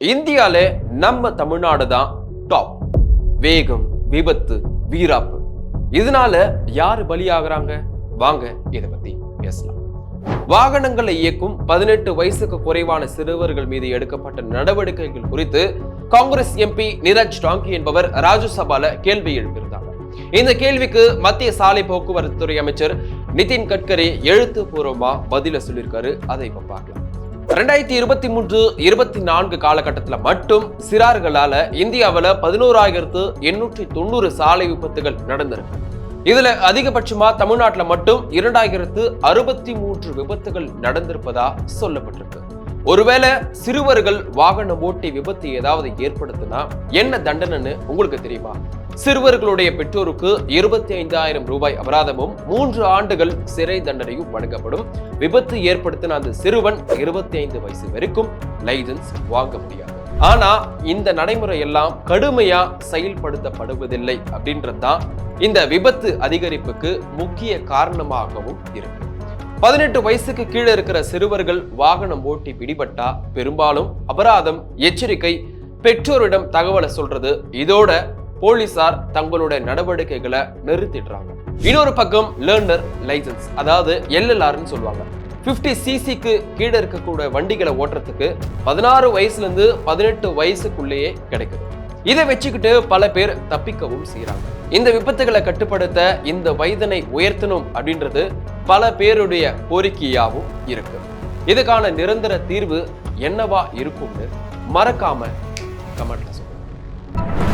இந்தியால நம்ம தமிழ்நாடு தான் டாப். வேகம், விபத்து, வீராப்பு, இதனால யாரு பலியாகிறாங்க? வாங்க இத பத்தி பேசலாம். வாகனங்களை இயக்கும் 18 வயசுக்கு குறைவான சிறுவர்கள் மீது எடுக்கப்பட்ட நடவடிக்கைகள் குறித்து காங்கிரஸ் எம்பி நீரஜ் டாங்கி என்பவர் ராஜ்யசபால கேள்வி எழுப்பியிருந்தாங்க. இந்த கேள்விக்கு மத்திய சாலை போக்குவரத்து துறை அமைச்சர் நிதின் கட்கரி எழுத்துப்பூர்வமா பதில சொல்லியிருக்காரு. அதை இப்ப பார்க்கலாம். 2023-24 காலகட்டத்தில் மட்டும் சிறார்களால இந்தியாவில் 11,890 சாலை விபத்துகள் நடந்திருக்கு. இதுல அதிகபட்சமா தமிழ்நாட்டில் மட்டும் 2,063 விபத்துகள் நடந்திருப்பதா சொல்லப்பட்டிருக்கு. ஒருவேளை சிறுவர்கள் வாகனம் ஓட்டி விபத்து ஏதாவது ஏற்படுத்தினா என்ன தண்டனைன்னு உங்களுக்கு தெரியுமா? சிறுவர்களுடைய பெற்றோருக்கு 25,000 ரூபாய் அபராதமும் 3 ஆண்டுகள் சிறை தண்டனையும் வழங்கப்படும். விபத்து ஏற்படுத்தின அந்த சிறுவன் 25 வயசு வரைக்கும் லைசன்ஸ் வாங்க முடியாது. ஆனா இந்த நடைமுறை எல்லாம் கடுமையா செயல்படுத்தப்படுவதில்லை அப்படின்றதுதான் இந்த விபத்து அதிகரிப்புக்கு முக்கிய காரணமாகவும் இருக்கு. 18 வயசுக்கு கீழே இருக்கிற சிறுவர்கள் வாகனம் ஓட்டி பிடிபட்டா பெரும்பாலும் அபராதம், எச்சரிக்கை, பெற்றோரிடம் தகவலை சொல்றது, இதோட போலீசார் தங்களுடைய நடவடிக்கைகளை நிறுத்திடுறாங்க. இன்னொரு பக்கம் லேர்னர் லைசன்ஸ், அதாவது LLRன்னு சொல்லுவாங்க. 50cc கீழே இருக்கக்கூடிய வண்டிகளை ஓட்டுறதுக்கு 16 வயசுல இருந்து 18 வயசுக்குள்ளேயே கிடைக்குது. இதை வச்சுக்கிட்டு பல பேர் தப்பிக்கவும் செய்யறாங்க. இந்த விபத்துகளை கட்டுப்படுத்த இந்த வயதினை உயர்த்தணும் அப்படின்றது பல பேருடைய கோரிக்கையாகவும் இருக்கு. இதுக்கான நிரந்தர தீர்வு என்னவா இருக்கும்னு மறக்காம கமெண்ட்ல சொல்லுங்க.